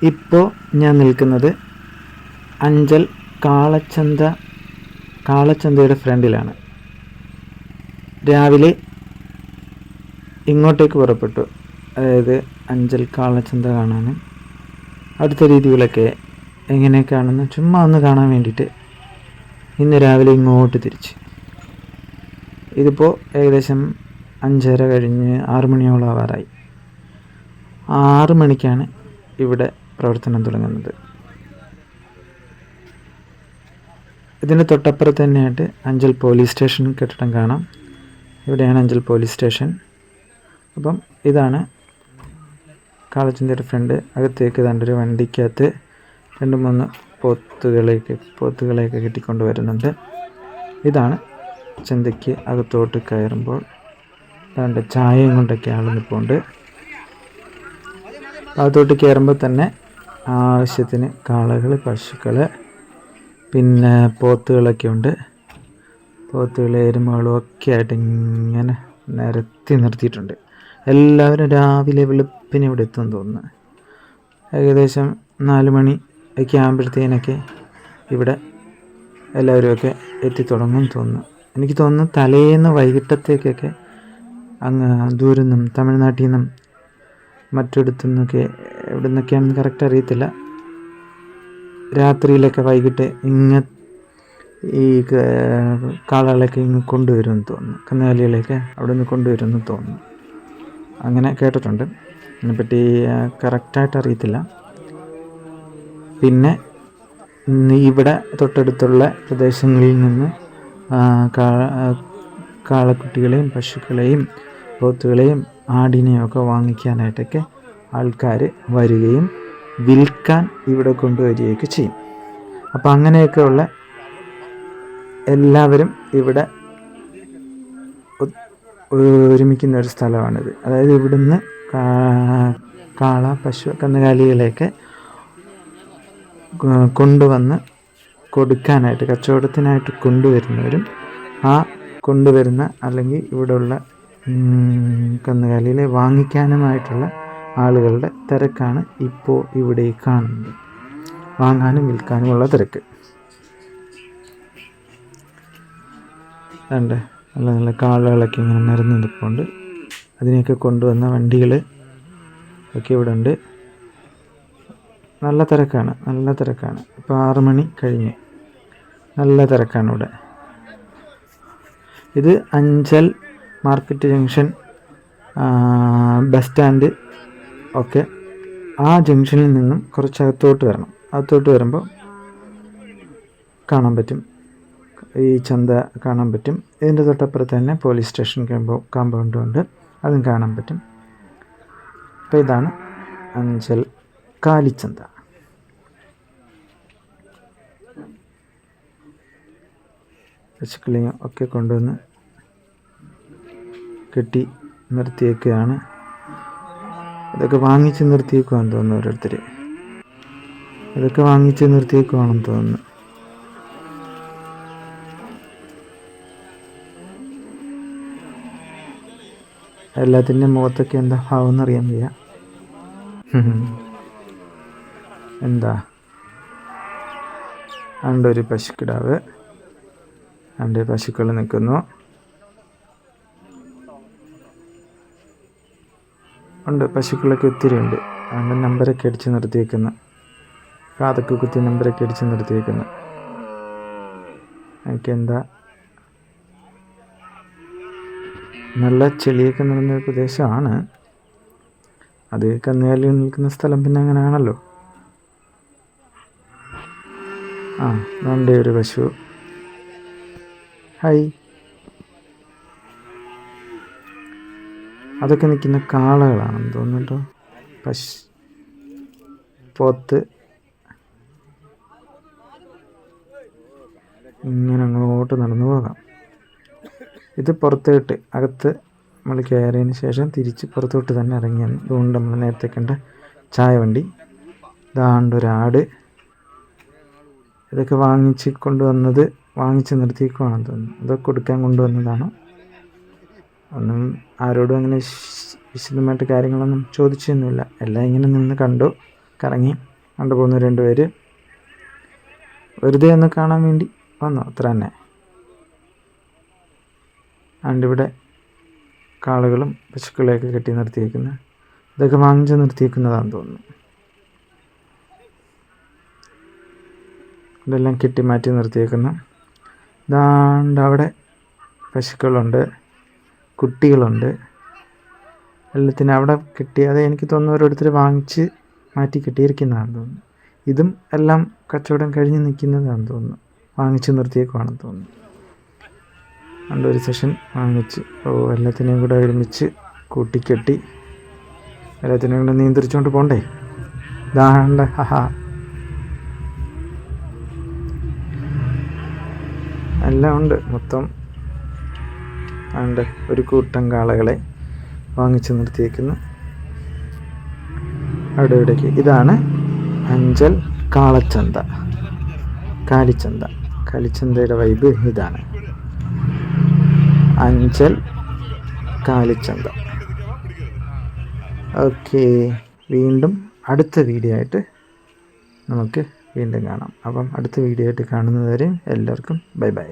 ഇപ്പോൾ ഞാൻ നിൽക്കുന്നത് അഞ്ചൽ കാളച്ചന്തയുടെ ഫ്രണ്ടിലാണ്. രാവിലെ ഇങ്ങോട്ടേക്ക് പുറപ്പെട്ടു, അതായത് അഞ്ചൽ കാളച്ചന്ത കാണാനും അടുത്ത രീതികളൊക്കെ എങ്ങനെയൊക്കെയാണെന്ന് ചുമ്മാ ഒന്ന് കാണാൻ വേണ്ടിയിട്ട് ഇന്ന് രാവിലെ ഇങ്ങോട്ട് തിരിച്ച്. ഇതിപ്പോൾ ഏകദേശം 5:30 കഴിഞ്ഞ് 6 മണിയോളം ആവാറായി. 6 മണിക്കാണ് ഇവിടെ പ്രവർത്തനം തുടങ്ങുന്നത്. ഇതിന് തൊട്ടപ്പുറത്ത് തന്നെയായിട്ട് അഞ്ചൽ പോലീസ് സ്റ്റേഷൻ കെട്ടിടം കാണാം. ഇവിടെയാണ് അഞ്ചൽ പോലീസ് സ്റ്റേഷൻ. അപ്പം ഇതാണ് കാളച്ചന്തയുടെ ഫ്രണ്ട്. അകത്തേക്ക് കണ്ടൊരു വണ്ടിക്കകത്ത് 2-3 പോത്തുകളെയൊക്കെ കെട്ടിക്കൊണ്ട് വരുന്നുണ്ട്. ഇതാണ് ചന്തയ്ക്ക് അകത്തോട്ട് കയറുമ്പോൾ അതുകൊണ്ട് ചായയും കൊണ്ടൊക്കെ ആൾ നിൽപ്പുണ്ട്. അകത്തോട്ട് കയറുമ്പോൾ തന്നെ ആവശ്യത്തിന് കാളകൾ, പശുക്കൾ, പിന്നെ പോത്തുകളൊക്കെ ഉണ്ട്. പോത്തുകൾ, എരുമകളും ഒക്കെ ആയിട്ട് ഇങ്ങനെ നിരത്തി നിർത്തിയിട്ടുണ്ട്. എല്ലാവരും രാവിലെ വെളുപ്പിന് ഇവിടെ എത്തും തോന്നുന്നു. ഏകദേശം 4 മണി ഒക്കെ ആകുമ്പോഴത്തേനൊക്കെ ഇവിടെ എല്ലാവരുമൊക്കെ എത്തിത്തുടങ്ങും തോന്നുന്നു. എനിക്ക് തോന്നുന്നു തലേന്ന് വൈകിട്ടത്തേക്കൊക്കെ അങ്ങ് ദൂരെ നിന്നും തമിഴ്നാട്ടിൽ നിന്നും മറ്റിടത്തു നിന്നൊക്കെ എവിടെ നിന്നൊക്കെയാണെന്ന് കറക്റ്റ് അറിയത്തില്ല, രാത്രിയിലൊക്കെ വൈകിട്ട് ഈ കാളകളൊക്കെ ഇങ്ങ് കൊണ്ടുവരുമെന്ന് തോന്നുന്നു. കന്നുകാലികളെയൊക്കെ അവിടെ നിന്ന് കൊണ്ടുവരുമെന്ന് തോന്നുന്നു. അങ്ങനെ കേട്ടിട്ടുണ്ട്. അതിനെപ്പറ്റി കറക്റ്റായിട്ട് അറിയത്തില്ല. പിന്നെ ഇവിടെ തൊട്ടടുത്തുള്ള പ്രദേശങ്ങളിൽ നിന്ന് കാളക്കുട്ടികളെയും പശുക്കളെയും പോത്തുകളെയും ആടിനെയും ഒക്കെ വാങ്ങിക്കാനായിട്ടൊക്കെ ആൾക്കാർ വരികയും വിൽക്കാൻ ഇവിടെ കൊണ്ടുവരികയൊക്കെ ചെയ്യും. അപ്പോൾ അങ്ങനെയൊക്കെയുള്ള എല്ലാവരും ഇവിടെ ഒരുമിക്കുന്ന ഒരു സ്ഥലമാണിത്. അതായത് ഇവിടുന്ന് കാള, പശു, കന്നുകാലികളെയൊക്കെ കൊണ്ടുവന്ന് കൊടുക്കാനായിട്ട്, കച്ചവടത്തിനായിട്ട് കൊണ്ടുവരുന്നവരും ആ കൊണ്ടുവരുന്ന അല്ലെങ്കിൽ ഇവിടെയുള്ള കന്നുകാലികളെ വാങ്ങിക്കാനുമായിട്ടുള്ള ആളുകളുടെ തിരക്കാണ് ഇപ്പോൾ ഇവിടെ കാണുന്നത്. വാങ്ങാനും വിൽക്കാനുമുള്ള തിരക്ക്. അതുകൊണ്ട് നല്ല നല്ല കാളകളൊക്കെ ഇങ്ങനെ നിരന്ന് നിൽപ്പുണ്ട്. അതിനെയൊക്കെ കൊണ്ടുവന്ന വണ്ടികൾ ഒക്കെ ഇവിടെ ഉണ്ട്. നല്ല തിരക്കാണ്. ഇപ്പോൾ 6 മണി കഴിഞ്ഞ് നല്ല തിരക്കാണ് ഇവിടെ. ഇത് Anchal market junction, bus stand ഒക്കെ. ആ ജംഗ്ഷനിൽ നിന്നും കുറച്ച് അകത്തോട്ട് വരണം. അകത്തോട്ട് വരുമ്പോൾ കാണാൻ പറ്റും, ഈ ചന്ത കാണാൻ പറ്റും. ഇതിൻ്റെ തൊട്ടപ്പുറത്ത് തന്നെ പോലീസ് സ്റ്റേഷൻ കോമ്പൗണ്ടും ഉണ്ട്, അതും കാണാൻ പറ്റും. അപ്പോൾ ഇതാണ് അഞ്ചൽ കാലിച്ചന്ത. പശുക്കളെയും ഒക്കെ കൊണ്ടുവന്ന് കെട്ടി നിർത്തിയേക്കുകയാണ്. ഇതൊക്കെ വാങ്ങിച്ച് നിർത്തിയേക്കുവാണെന്ന് തോന്നുന്നു. ഓരോരുത്തർ ഇതൊക്കെ വാങ്ങിച്ച് നിർത്തിയേക്കുവാണെന്ന് തോന്നുന്നു. എല്ലാത്തിൻ്റെ മുഖത്തൊക്കെ എന്താ ഭാവമെന്ന് അറിയാൻ വയ്യ. എന്താ ഒരു പശുക്കിടാവ്, പശുക്കൾ നിൽക്കുന്നു. പശുക്കളൊക്കെ ഒത്തിരി ഉണ്ട്. അതുകൊണ്ട് നമ്പരൊക്കെ അടിച്ച് നിർത്തിയേക്കുന്നു. കാതൊക്കെ കുത്തി നമ്പരൊക്കെ അടിച്ച് നിർത്തിയേക്കുന്നു. എനിക്ക് എന്താ നല്ല ചെളിയൊക്കെ നിറഞ്ഞൊരു പ്രദേശമാണ്. അത് കന്നുകാലി നിൽക്കുന്ന സ്ഥലം പിന്നെ അങ്ങനെയാണല്ലോ. ഒരു പശു. ഹായ്. അതൊക്കെ നിൽക്കുന്ന കാളകളാണെന്ന് തോന്നുന്നു കേട്ടോ. പോത്ത് ഇങ്ങനെ അങ്ങോട്ട് നടന്നു പോകാം. ഇത് പുറത്തോട്ട്, അകത്ത് നമ്മൾ കയറിയതിന് ശേഷം തിരിച്ച് പുറത്തോട്ട് തന്നെ ഇറങ്ങിയാണ്. അതുകൊണ്ട് നമ്മൾ നേരത്തെ കണ്ട ചായ വണ്ടി, ഒരാട്. ഇതൊക്കെ വാങ്ങിച്ച് നിർത്തിയേക്കുവാണെന്ന് തോന്നുന്നു. ഇതൊക്കെ കൊടുക്കാൻ കൊണ്ടുവന്നതാണ്. ഒന്നും ആരോടും അങ്ങനെ വിശദമായിട്ട് കാര്യങ്ങളൊന്നും ചോദിച്ചൊന്നുമില്ല. എല്ലാം ഇങ്ങനെ നിന്ന് കണ്ടു, കറങ്ങി കണ്ടുപോകുന്ന 2 പേര് വെറുതെ ഒന്ന് കാണാൻ വേണ്ടി വന്നു, അത്ര തന്നെ. ഇവിടെ കാളുകളും പശുക്കളെയൊക്കെ കെട്ടി നിർത്തിയിരിക്കുന്നത്, ഇതൊക്കെ വാങ്ങിച്ച് നിർത്തിയിരിക്കുന്നതാണെന്ന് തോന്നുന്നു. ഇതെല്ലാം കെട്ടി മാറ്റി നിർത്തിയേക്കുന്നു. ഇതാണ്ട് അവിടെ പശുക്കളുണ്ട്, കുട്ടികളുണ്ട്, എല്ലാത്തിനും അവിടെ കെട്ടി. അത് എനിക്ക് തോന്നുന്നു ഓരോരുത്തർ വാങ്ങിച്ച് മാറ്റി കെട്ടിയിരിക്കുന്നതാണെന്ന് തോന്നുന്നു. ഇതും എല്ലാം കച്ചവടം കഴിഞ്ഞ് നിൽക്കുന്നതാണെന്ന് തോന്നുന്നു, വാങ്ങിച്ച് നിർത്തിയേക്കുവാണെന്ന് തോന്നുന്നു. ഒരു സെഷൻ വാങ്ങിച്ച് എല്ലാത്തിനെയും കൂടെ ഒരുമിച്ച് കൂട്ടിക്കെട്ടി എല്ലാത്തിനെയും കൂടെ നിയന്ത്രിച്ചുകൊണ്ട് പോണ്ടേ. ഇതാണ്ട് എല്ലാം ഉണ്ട്. മൊത്തം ഒരു കൂട്ടം കാളകളെ വാങ്ങിച്ച് നിർത്തിയേക്കുന്നു അവിടെ ഇവിടേക്ക്. ഇതാണ് അഞ്ചൽ കാളച്ചന്ത, കാലിച്ചന്ത. കാലിച്ചന്തയുടെ വൈബ് ഇതാണ്, അഞ്ചൽ കാലിച്ചന്ത. ഓക്കെ, വീണ്ടും അടുത്ത വീഡിയോ ആയിട്ട് നമുക്ക് വീണ്ടും കാണാം. അപ്പം അടുത്ത വീഡിയോ ആയിട്ട് കാണുന്നതുവരെ എല്ലാവർക്കും ബൈ ബൈ.